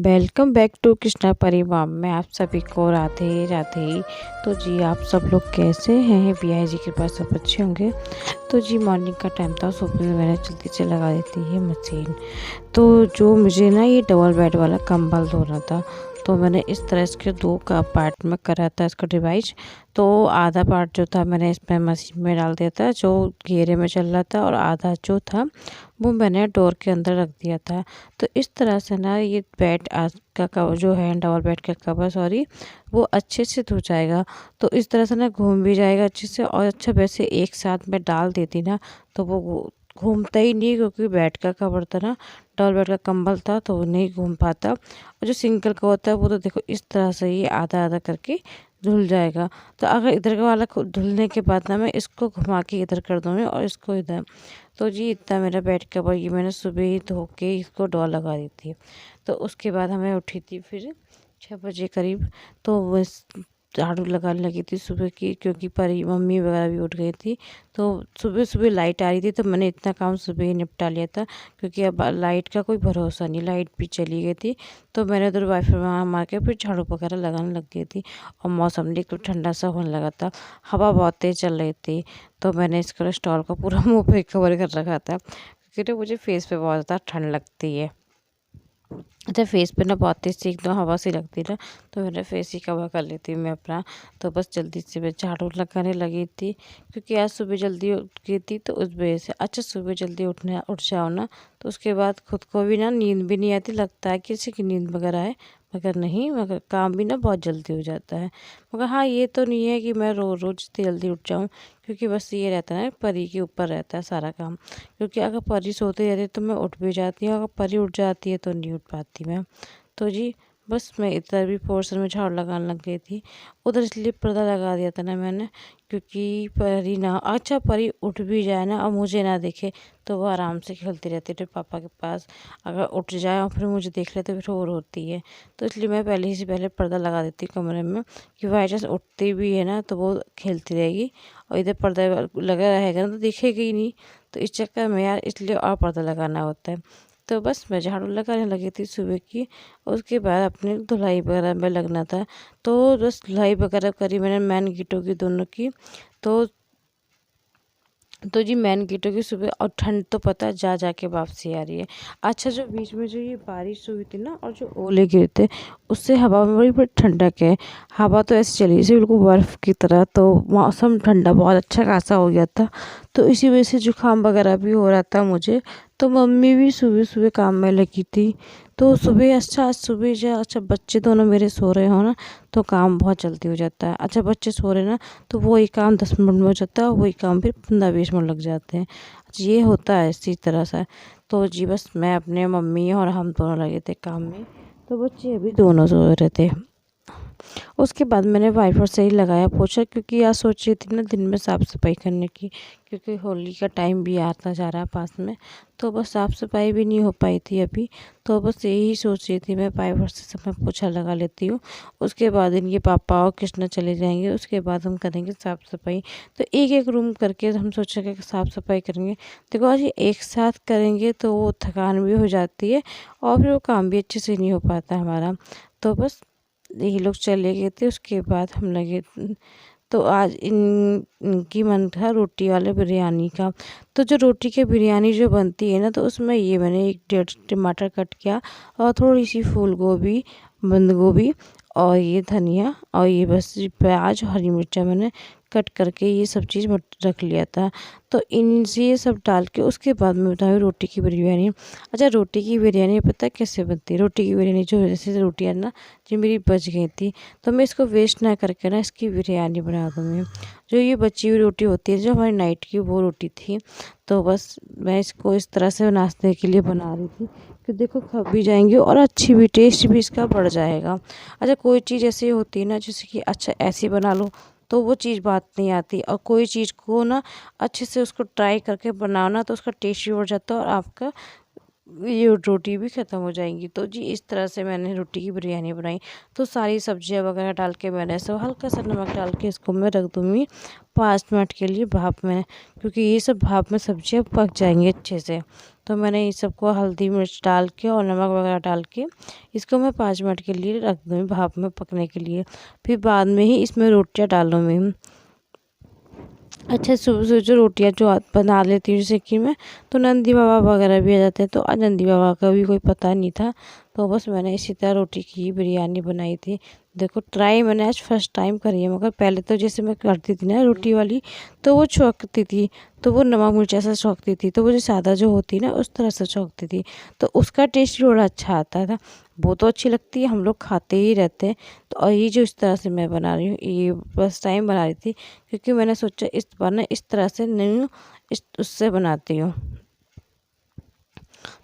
Welcome back to Krishna परिवार में आप सभी को राधे राधे। तो जी आप सब लोग कैसे हैं? बिया जी के पास सब अच्छे होंगे। तो जी मॉर्निंग का टाइम था, सुबह में मैंने जल्दी से लगा देती है मशीन। तो जो मुझे ना ये डबल बेड वाला कंबल धोना था, तो मैंने इस तरह इसके दो का पार्ट में करा था इसका डिवाइस। तो आधा पार्ट जो था मैंने इसमें मशीन में डाल दिया था जो घेरे में चल रहा था, और आधा जो था वो मैंने डोर के अंदर रख दिया था। तो इस तरह से ना ये बेड आज का कवर जो है, डबल बेड का कवर सॉरी, वो अच्छे से धो जाएगा। तो इस तरह से ना घूम भी जाएगा अच्छे से। और अच्छा वैसे एक साथ में डाल देती ना तो वो घूमता ही नहीं, क्योंकि बेड का कवर था ना, डबल बेड का कंबल था, तो वो नहीं घूम पाता। और जो सिंगल का होता है वो तो देखो इस तरह से ही आधा आधा करके धुल जाएगा। तो अगर इधर का वाला धुलने के बाद ना मैं इसको घुमा के इधर कर दूँगी और इसको इधर। तो जी इतना मेरा बेड कवर ये मैंने सुबह ही धो के इसको डॉल लगा दी थी। तो उसके बाद हमें उठी थी फिर 6 बजे करीब। तो बस झाड़ू लगाने लगी थी सुबह की, क्योंकि परी मम्मी वगैरह भी उठ गई थी। तो सुबह सुबह लाइट आ रही थी, तो मैंने इतना काम सुबह ही निपटा लिया था, क्योंकि अब लाइट का कोई भरोसा नहीं, लाइट भी चली गई थी। तो मैंने उधर वाईफाई वहाँ मार के फिर झाड़ू वगैरह लगाने लग गई थी। और मौसम भी एकदम ठंडा सा होने लगा था, हवा बहुत तेज़ चल रही थी। तो मैंने इसका स्टॉल का पूरा मुँह पे कवर कर रखा था, क्योंकि ना मुझे फेस पे बहुत ज़्यादा ठंड लगती है। अच्छा फेस पे ना बहुत तेज़ सी एकदम हवा सी लगती है ना, तो मैंने फेस ही कवर कर लेती हूँ मैं अपना। तो बस जल्दी से मैं झाड़ू लगाने लगी थी, क्योंकि आज सुबह जल्दी उठ गई थी, तो उस वजह से। अच्छा सुबह जल्दी उठ जाओ ना, तो उसके बाद खुद को भी ना नींद भी नहीं आती, लगता है किसी की नींद वगैरह है, मगर नहीं, मगर काम भी ना बहुत जल्दी हो जाता है। मगर हाँ ये तो नहीं है कि मैं रोज़ रोज़ जल्दी उठ जाऊँ, क्योंकि बस ये रहता है ना, परी के ऊपर रहता है सारा काम। क्योंकि अगर परी सोती रहती है तो मैं उठ भी जाती हूँ, अगर परी उठ जाती है तो नहीं उठ पाती मैं। तो जी बस मैं इधर भी पोर्शन में झाड़ू लगाने लग गई थी। उधर इसलिए पर्दा लगा दिया था ना मैंने, क्योंकि परी ना, अच्छा परी उठ भी जाए ना और मुझे ना देखे, तो वो आराम से खेलती रहती है पापा के पास। अगर उठ जाए और फिर मुझे देख ले तो फिर और होती है। तो इसलिए मैं पहले ही से पहले पर्दा लगा देती हूँ कमरे में, कि बाई चांस उठती भी है ना तो वो खेलती रहेगी, और इधर पर्दा लगा रहेगा ना तो दिखेगी ही नहीं। तो इस चक्कर में यार इसलिए और पर्दा लगाना होता है। तो बस मैं झाड़ू लगाने लगी थी सुबह की। उसके बाद अपने धुलाई वगैरह में लगना था। तो बस धुलाई वगैरह करी मैंने मैन गेटों की दोनों की। तो जी मैन गेटों की सुबह, और ठंड तो पता है जा जा के वापसी आ रही है। अच्छा जो बीच में जो ये बारिश हुई थी ना और जो ओले गिरे थे, उससे हवा में बड़ी बड़ी ठंडक है। हवा तो ऐसे चली जैसे बिल्कुल बर्फ़ की तरह, तो मौसम ठंडा बहुत अच्छा खासा हो गया था। तो इसी वजह से जुकाम वगैरह भी हो रहा था मुझे। तो मम्मी भी सुबह सुबह काम में लगी थी। तो सुबह अच्छा आज सुबह जो अच्छा बच्चे दोनों मेरे सो रहे हो ना, तो काम बहुत जल्दी हो जाता है। अच्छा बच्चे सो रहे ना, तो वही काम 10 मिनट में हो जाता है, और वही काम फिर 15-20 मिनट लग जाते हैं। अच्छा ये होता है इसी तरह से। तो जी बस मैं अपने मम्मी और हम दोनों लगे थे काम में। तो बच्चे अभी दोनों सो रहे थे। उसके बाद मैंने वाइपर से ही लगाया पोछा, क्योंकि आज सोच रही थी ना दिन में साफ़ सफाई करने की, क्योंकि होली का टाइम भी आता जा रहा है पास में। तो बस साफ़ सफाई भी नहीं हो पाई थी अभी। तो बस यही सोच रही थी मैं वाइपर से सब मैं पोछा लगा लेती हूँ। उसके बाद इनके पापा और कृष्णा चले जाएंगे, उसके बाद हम करेंगे साफ़ सफाई। तो एक एक रूम करके हम सोचेंगे कि साफ़ सफाई करेंगे। देखो आज ये एक साथ करेंगे तो वो थकान भी हो जाती है, और फिर वो काम भी अच्छे से नहीं हो पाता हमारा। तो बस ये लोग चले गए थे, उसके बाद हम लगे। तो आज इनकी मन था रोटी वाले बिरयानी का। तो जो रोटी की बिरयानी जो बनती है ना, तो उसमें ये मैंने 1 डेढ़ टमाटर कट किया, और थोड़ी सी फूल गोभी, बंद गोभी, और ये धनिया, और ये बस प्याज, हरी मिर्चा मैंने कट करके ये सब चीज़ रख लिया था। तो इनसे ये सब डाल के उसके बाद मैं बताऊँ रोटी की बिरयानी। अच्छा रोटी की बिरयानी पता है कैसे बनती है? रोटी की बिरयानी जो जैसे रोटियाँ ना जो मेरी बच गई थी, तो मैं इसको वेस्ट ना करके ना इसकी बिरयानी बना दूँगी। जो ये बची हुई रोटी होती है जो हमारी नाइट की, वो रोटी थी। तो बस मैं इसको इस तरह से नाश्ते के लिए बना रही थी कि देखो खा भी जाएंगी और अच्छी भी, टेस्ट भी इसका बढ़ जाएगा। अच्छा कोई चीज़ ऐसी होती है ना, जैसे कि अच्छा ऐसी बना लो तो वो चीज़ बात नहीं आती, और कोई चीज़ को ना अच्छे से उसको ट्राई करके बनाओ ना, तो उसका टेस्ट भी बढ़ जाता है और आपका ये रोटी भी ख़त्म हो जाएंगी। तो जी इस तरह से मैंने रोटी की बिरयानी बनाई। तो सारी सब्जियां वगैरह डाल के मैंने सब हल्का सा नमक डाल के इसको मैं रख दूँगी 5 मिनट के लिए भाप में, क्योंकि ये सब भाप में सब्जियां पक जाएंगी अच्छे से। तो मैंने ये सबको हल्दी मिर्च डाल के और नमक वगैरह डाल के इसको मैं 5 मिनट के लिए रख दूँगी भाप में पकने के लिए। फिर बाद में ही इसमें रोटियाँ डालूँगी। अच्छा, सुबह सुबह जो रोटियाँ जो बना लेती हूँ जैसे कि मैं, तो नंदी बाबा वगैरह भी आ जाते हैं, तो आज नंदी बाबा का भी कोई पता नहीं था। तो बस मैंने इसी तरह रोटी की बिरयानी बनाई थी। देखो ट्राई मैंने आज फर्स्ट टाइम करी है, मगर पहले तो जैसे मैं करती थी ना रोटी वाली, तो वो छौंकती थी, तो वो नमक मिर्च ऐसा छौंकती थी, तो वो जो सादा जो होती ना उस तरह से छौंकती थी, तो उसका टेस्ट भी बड़ा अच्छा आता था। वो तो अच्छी लगती है, हम लोग खाते ही रहते हैं। तो और ये जो इस तरह से मैं बना रही हूँ, ये फर्स्ट टाइम बना रही थी, क्योंकि मैंने सोचा इस बार ना इस तरह से नहीं, इस उससे बनाती हूँ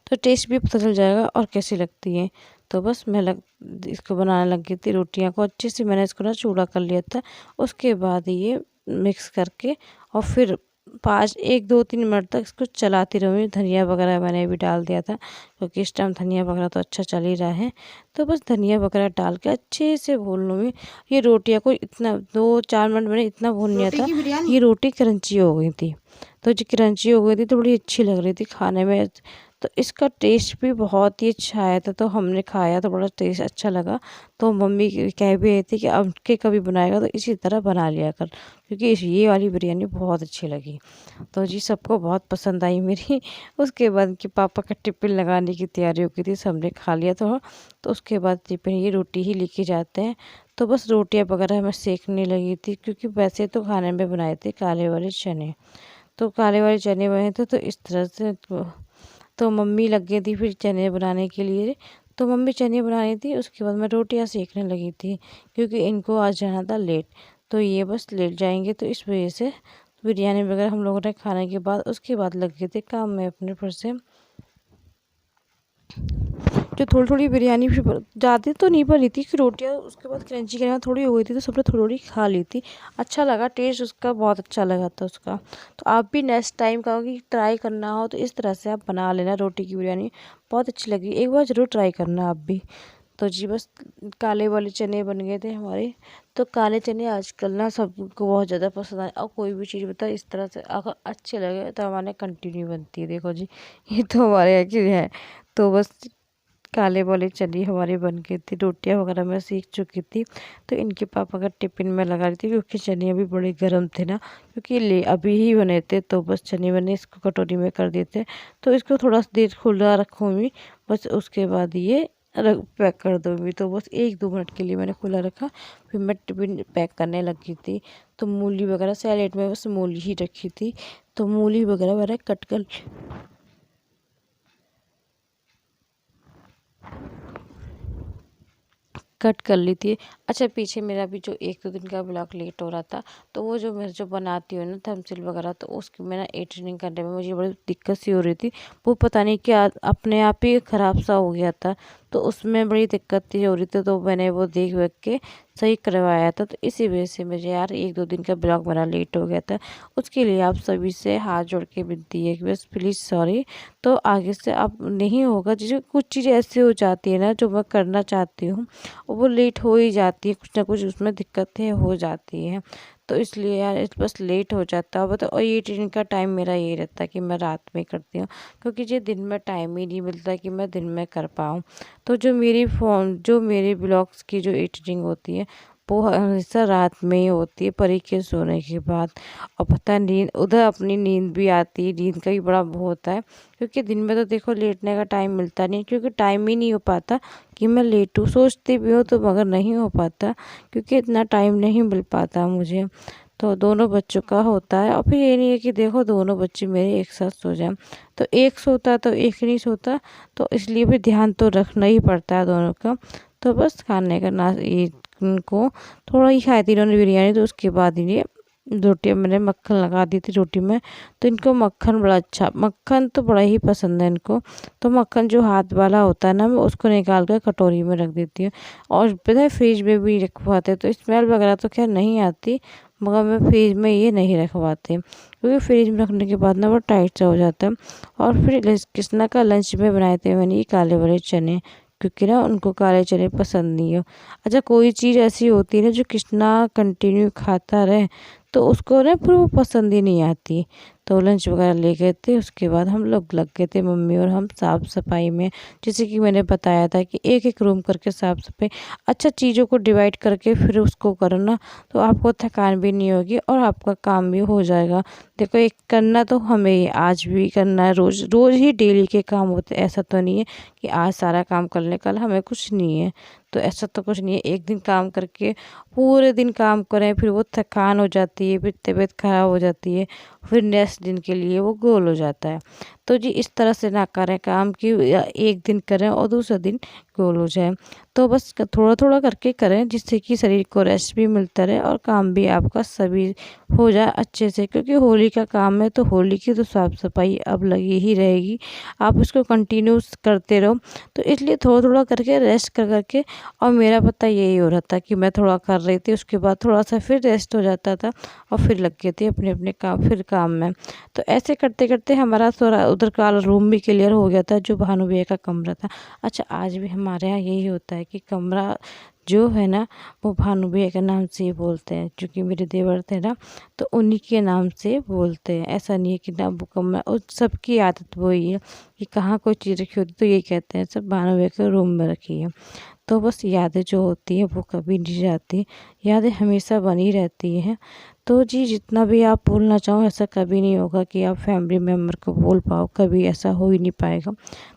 तो टेस्ट भी पता चल जाएगा और कैसी लगती है। तो बस मैं इसको बनाने लग गई थी। रोटियां को अच्छे से मैंने इसको ना चूड़ा कर लिया था। उसके बाद ये मिक्स करके और फिर 1 2 3 मिनट तक इसको चलाती रहूँगी। धनिया वगैरह मैंने भी डाल दिया था, क्योंकि इस टाइम धनिया वगैरह तो अच्छा चल ही रहा है। तो बस धनिया वगैरह डाल के अच्छे से भून लूँगी। ये रोटियां को इतना 2 4 मिनट मैंने इतना भून लिया था, ये रोटी क्रंची हो गई थी। तो जो क्रंची हो गई थी तो बड़ी अच्छी लग रही थी खाने में। तो इसका टेस्ट भी बहुत ही अच्छा आया था, तो हमने खाया तो बड़ा टेस्ट अच्छा लगा। तो मम्मी कह भी रही थी कि अब के कभी बनाएगा तो इसी तरह बना लिया कर, क्योंकि ये वाली बिरयानी बहुत अच्छी लगी। तो जी सबको बहुत पसंद आई मेरी। उसके बाद कि पापा का टिफ़िन लगाने की तैयारी हो गई थी, सबने खा लिया तो उसके बाद टिफ़िन ये रोटी ही लेके जाते हैं। तो बस रोटियां वगैरह मैं सेकने लगी थी, क्योंकि वैसे तो खाने में बनाए थे काले वाले चने। तो काले वाले चने बने थे तो इस तरह से तो मम्मी लग गई थी फिर चने बनाने के लिए। तो मम्मी चने बना रही थी, उसके बाद मैं रोटियां सेकने लगी थी, क्योंकि इनको आज जाना था लेट। तो ये बस लेट जाएंगे, तो इस वजह से बिरयानी वगैरह हम लोगों ने खाने के बाद उसके बाद लग गए थे काम में अपने फिर से। जो थोड़ी थोड़ी बिरयानी फिर ज़्यादा तो नहीं बनी थी कि रोटियाँ उसके बाद क्रंची करने में थोड़ी हो गई थी, तो सबने थोड़ी थोड़ी खा ली थी। अच्छा लगा, टेस्ट उसका बहुत अच्छा लगा था उसका। तो आप भी नेक्स्ट टाइम कहोगे ट्राई करना हो तो इस तरह से आप बना लेना रोटी की बिरयानी, बहुत अच्छी लगी। एक बार ज़रूर ट्राई करना आप भी। तो जी बस काले वाले चने बन गए थे हमारे। तो काले चने आजकल ना सबको बहुत ज़्यादा पसंद आए, और कोई भी चीज़ बता इस तरह से अगर अच्छे लगे तो हमारे कंटिन्यू बनती है। देखो जी ये तो हमारे यहाँ की है। तो बस काले वाले चने हमारे बन गए थे, रोटियां वगैरह मैं सीख चुकी थी। तो इनके पापा का टिफ़िन में लगा रही थी, क्योंकि चने अभी बड़े गर्म थे ना, क्योंकि ले अभी ही बने थे। तो बस चने मैंने इसको कटोरी में कर दिए थे, तो इसको थोड़ा सा देर खुला रखूँगी, बस उसके बाद ये पैक कर दूँगी। तो बस 1 2 मिनट के लिए मैंने खुला रखा, फिर मैं टिफ़िन पैक करने लगी थी। तो मूली वगैरह सैलेड में बस मूली ही रखी थी, तो मूली वगैरह मैंने कट कर ली थी। अच्छा, पीछे मेरा भी जो 1 2 दिन का ब्लॉग लेट हो रहा था, तो वो जो मैं जो बनाती हूँ ना थंबनेल वगैरह, तो उसकी मैं ना एडिटिंग करने में मुझे बड़ी दिक्कत सी हो रही थी। वो पता नहीं क्या अपने आप ही ख़राब सा हो गया था, तो उसमें बड़ी दिक्कत सी हो रही थी। तो मैंने वो देख वेख के सही करवाया था। तो इसी वजह से मुझे यार 1 2 दिन का ब्लॉग मेरा लेट हो गया था। उसके लिए आप सभी से हाथ जोड़ के विनती है कि बस प्लीज़ सॉरी। तो आगे से अब नहीं होगा। जैसे कुछ चीज़ें ऐसी हो जाती है ना जो मैं करना चाहती हूँ, वो लेट हो ही जाती है, कुछ ना कुछ उसमें दिक्कतें हो जाती हैं। तो इसलिए यार बस लेट हो जाता है। तो और ये ट्रेनिंग का टाइम मेरा ये रहता है कि मैं रात में करती हूँ, क्योंकि ये दिन में टाइम ही नहीं मिलता कि मैं दिन में कर पाऊँ। तो जो मेरे ब्लॉग्स की जो एडिटिंग होती है वो हमेशा रात में ही होती है, परी के सोने के बाद। और पता नींद उधर अपनी नींद भी आती है, नींद का भी बड़ा वो होता है, क्योंकि दिन में तो देखो लेटने का टाइम मिलता नहीं, क्योंकि टाइम ही नहीं हो पाता कि मैं लेटूँ। सोचती भी हूँ तो मगर नहीं हो पाता, क्योंकि इतना टाइम नहीं मिल पाता मुझे। तो दोनों बच्चों का होता है, और फिर ये नहीं है कि देखो दोनों बच्चे मेरे एक साथ सो जाएं, तो एक सोता तो एक नहीं सोता, तो इसलिए भी ध्यान तो रखना ही पड़ता है दोनों का। तो बस खाने का ना ये इनको थोड़ा ही खाई थी इन्होंने बिरयानी, तो उसके बाद ये रोटियाँ मैंने मक्खन लगा दी थी रोटी में। तो इनको मक्खन बड़ा अच्छा, मक्खन तो बड़ा ही पसंद है इनको। तो मक्खन जो हाथ वाला होता है ना, मैं उसको निकाल कर कटोरी में रख देती हूँ, और पता है फ्रिज में भी रखवाते हैं, तो स्मेल वगैरह तो खैर नहीं आती, मगर मैं फ्रिज में ये नहीं रखवाते, क्योंकि फ्रिज में रखने के बाद ना वो टाइट सा हो जाता है। और फिर कृष्णा का लंच में बनाए थे मैंने ये काले वाले चने, क्योंकि ना उनको काले चने पसंद नहीं है। अच्छा, कोई चीज़ ऐसी होती है ना जो कृष्णा कंटिन्यू खाता रहे तो उसको ना फिर वो पसंद ही नहीं आती। तो लंच वगैरह ले गए थे, उसके बाद हम लोग लग गए थे मम्मी और हम साफ़ सफाई में। जैसे कि मैंने बताया था कि एक एक रूम करके साफ़ सफाई, अच्छा चीज़ों को डिवाइड करके फिर उसको करो ना, तो आपको थकान भी नहीं होगी और आपका काम भी हो जाएगा। देखो, एक करना तो हमें आज भी करना है, रोज़ रोज़ ही डेली के काम होते हैं। ऐसा तो नहीं है कि आज सारा काम कर लें कल हमें कुछ नहीं है, तो ऐसा तो कुछ नहीं है। एक दिन काम करके पूरे दिन काम करें फिर वो थकान हो जाती है, फिर तबीयत खराब हो जाती है, फिर नेक्स्ट दिन के लिए वो गोल हो जाता है। तो जी इस तरह से ना करें काम कि एक दिन करें और दूसरा दिन गोल हो जाए। तो बस थोड़ा थोड़ा करके करें, जिससे कि शरीर को रेस्ट भी मिलता रहे और काम भी आपका सभी हो जाए अच्छे से। क्योंकि होली का काम है तो होली की तो साफ़ सफाई अब लगी ही रहेगी, आप इसको कंटिन्यूस करते रहो। तो इसलिए थोड़ा थोड़ा करके रेस्ट कर करके, और मेरा पता यही हो रहा था कि मैं थोड़ा कर रही थी, उसके बाद थोड़ा सा फिर रेस्ट हो जाता था और फिर लग गए थे अपने अपने काम में। तो ऐसे करते करते हमारा थोड़ा उधर का रूम भी क्लियर हो गया था, जो भानु भैया का कमरा था। अच्छा, आज भी हमारे यहाँ यही होता है कि कमरा जो है ना वो भानु भैया के नाम से ही बोलते हैं, क्योंकि मेरे देवर थे ना तो उन्हीं के नाम से बोलते हैं। ऐसा नहीं है कि ना वो कमरा, और सबकी आदत वही है कि कहाँ कोई चीज़ रखी होती तो ये कहते हैं सब भानु भैया के रूम में रखी है। तो बस यादें जो होती हैं वो कभी नहीं जाती, यादें हमेशा बनी रहती हैं। तो जी जितना भी आप बोलना चाहो ऐसा कभी नहीं होगा कि आप फैमिली मेम्बर को बोल पाओ, कभी ऐसा हो ही नहीं पाएगा।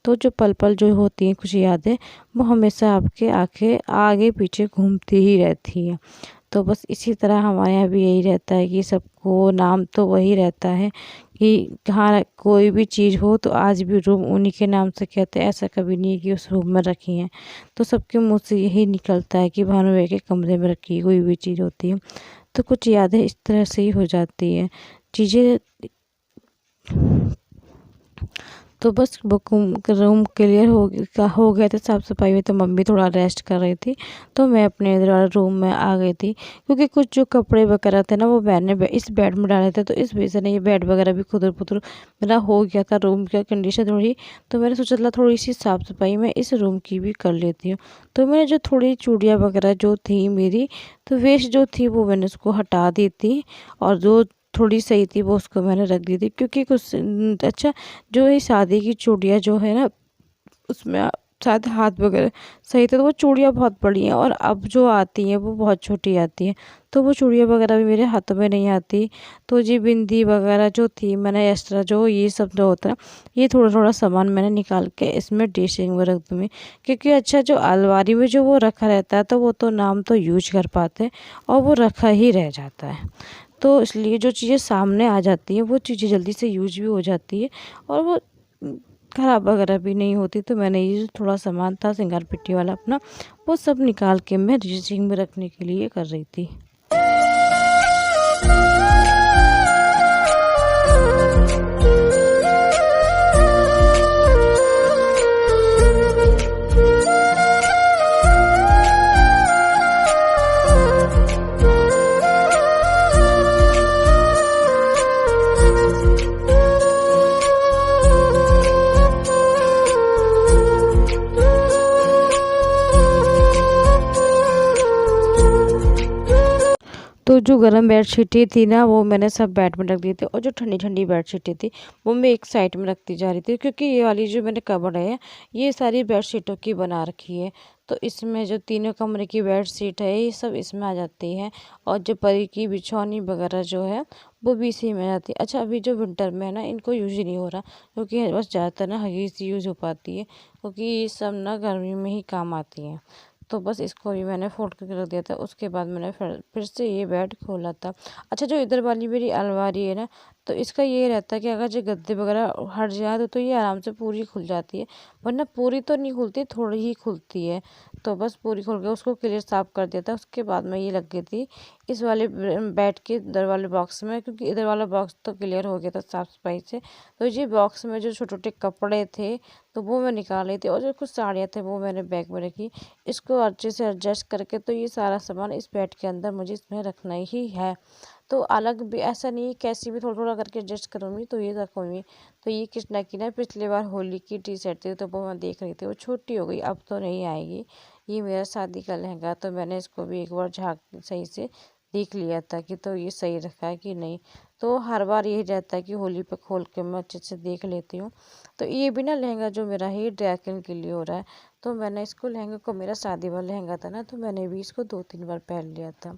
तो जो पल पल जो होती हैं कुछ यादें, वो हमेशा आपके आगे आगे पीछे घूमती ही रहती हैं। तो बस इसी तरह हमारे यहाँ भी यही रहता है कि सबको नाम तो वही रहता है कि हाँ कोई भी चीज़ हो तो आज भी रूम उन्हीं के नाम से कहते हैं, ऐसा कभी नहीं है कि उस रूम में रखी हैं। तो सबके मुंह से यही निकलता है कि भानु भैया के कमरे में रखी कोई भी चीज़ होती है। तो कुछ यादें इस तरह से ही हो जाती हैं चीज़ें। तो बस रूम क्लियर हो गया था साफ़ सफाई में, तो मम्मी थोड़ा रेस्ट कर रही थी, तो मैं अपने इधर वाले रूम में आ गई थी। क्योंकि कुछ जो कपड़े वगैरह थे ना वो मैंने इस बेड में डाले थे, तो इस वजह से ना ये बेड वगैरह भी खुदर पुदर मेरा हो गया था, रूम की कंडीशन थोड़ी। तो मैंने सोचा चला थोड़ी सी साफ़ सफाई मैं इस रूम की भी कर लेती हूँ। तो मैंने जो थोड़ी चूड़ियाँ वगैरह जो थी मेरी, तो वेस्ट जो थी वो मैंने उसको हटा दी थी, और जो थोड़ी सही थी वो उसको मैंने रख दी थी। क्योंकि कुछ अच्छा, जो ये शादी की चूड़ियाँ जो है ना उसमें शायद हाथ वगैरह सही थे, तो वो चूड़ियाँ बहुत बड़ी हैं, और अब जो आती हैं वो बहुत छोटी आती हैं। तो वो चूड़ियाँ वगैरह भी मेरे हाथों में नहीं आती। तो जी बिंदी वगैरह जो थी मैंने एक्स्ट्रा जो ये सब जो होता है, ये थोड़ा थोड़ा सामान मैंने निकाल के इसमें ड्रेसिंग में रख दूँगी। क्योंकि अच्छा जो अलमारी में जो वो रखा रहता है तो वो तो नाम तो यूज कर पाते हैं और वो रखा ही रह जाता है। तो इसलिए जो चीज़ें सामने आ जाती हैं वो चीज़ें जल्दी से यूज भी हो जाती है, और वो खराब वगैरह भी नहीं होती। तो मैंने ये जो थोड़ा सामान था सिंगार पिट्टी वाला अपना, वो सब निकाल के मैं ड्रेसिंग में रखने के लिए कर रही थी। तो जो गर्म बेडशीटें थी ना वो मैंने सब बेड में रख दी थी, और जो ठंडी ठंडी बेडशीटें थी वो मैं एक साइड में रखती जा रही थी। क्योंकि ये वाली जो मैंने कबर्ड है ये सारी बेडशीटों की बना रखी है, तो इसमें जो तीनों कमरे की बेडशीट है ये सब इसमें आ जाती है, और जो परी की बिछौनी वगैरह जो है वो भी इसी में आ जाती है। अच्छा, अभी जो विंटर में है ना इनको यूज ही नहीं हो रहा, क्योंकि बस ज़्यादातर ना हगीज़ यूज़ हो पाती है, क्योंकि ये सब ना गर्मी में ही काम आती हैं। तो बस इसको भी मैंने फोल्ड करके रख दिया था। उसके बाद मैंने फिर से ये बेड खोला था। अच्छा, जो इधर वाली मेरी अलमारी है ना, तो इसका ये रहता है कि अगर जो गद्दे वगैरह हट जाए तो ये आराम से पूरी खुल जाती है, वरना पूरी तो नहीं खुलती, थोड़ी ही खुलती है। तो बस पूरी खोल के उसको क्लियर साफ़ कर दिया था। उसके बाद में ये लग गई थी इस वाले बेड के इधर वाले बॉक्स में, क्योंकि इधर वाला बॉक्स तो क्लियर हो गया था साफ़ सफाई से। तो ये बॉक्स में जो छोटे छोटे कपड़े थे तो वो मैं निकाल रही थी, और जो कुछ साड़ियाँ थे वो मैंने बैग में रखी। इसको अच्छे से एडजस्ट करके तो ये सारा सामान इस बेड के अंदर मुझे इसमें रखना ही है। तो अलग भी ऐसा नहीं, कैसी भी थोड़ा थोड़ा करके एडजस्ट करूँगी तो ये रखूँगी। तो ये कृष्णा की ना पिछली बार होली की टी शर्ट थी, तो वो मैं देख रही थी, वो छोटी हो गई, अब तो नहीं आएगी। ये मेरा शादी का लहंगा, तो मैंने इसको भी एक बार झाँक सही से देख लिया था कि तो ये सही रखा है कि नहीं। तो हर बार यही रहता है कि होली पे खोल के मैं अच्छे से देख लेती हूँ। तो ये भी ना लहंगा जो मेरा है ये ड्राई क्लीन के लिए हो रहा है। तो मैंने इसको लहंगे को, मेरा शादी वाला लहंगा था ना, तो मैंने भी इसको 2-3 बार पहन लिया था।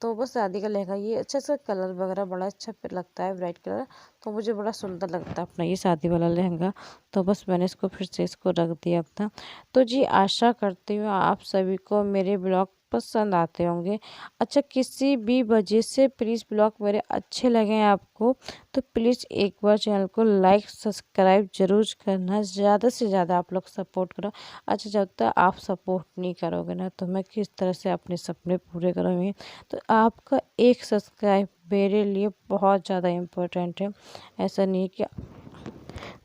तो बस शादी का लहंगा ये अच्छा सा कलर वगैरह बड़ा अच्छा लगता है, ब्राइट कलर। तो मुझे बड़ा सुंदर लगता है अपना ये शादी वाला लहंगा। तो बस मैंने इसको फिर से इसको रख दिया था। तो जी आशा करती हूँ आप सभी को मेरे ब्लॉग पसंद आते होंगे। अच्छा, किसी भी वजह से प्लीज़ ब्लॉग मेरे अच्छे लगें आपको तो प्लीज़ एक बार चैनल को लाइक सब्सक्राइब ज़रूर करना। ज़्यादा से ज़्यादा आप लोग सपोर्ट करो। अच्छा, जब तक आप सपोर्ट नहीं करोगे ना तो मैं किस तरह से अपने सपने पूरे करूँगी। तो आपका एक सब्सक्राइब मेरे लिए बहुत ज़्यादा इम्पोर्टेंट है। ऐसा नहीं कि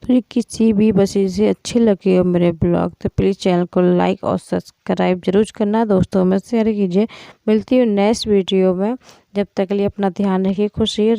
तो ये किसी भी वजह से अच्छे लगे हो मेरे ब्लॉग तो प्लीज़ चैनल को लाइक और सब्सक्राइब जरूर करना, दोस्तों में शेयर कीजिए। मिलती हूँ नेक्स्ट वीडियो में, जब तक के लिए अपना ध्यान रखिए, खुश रहिए।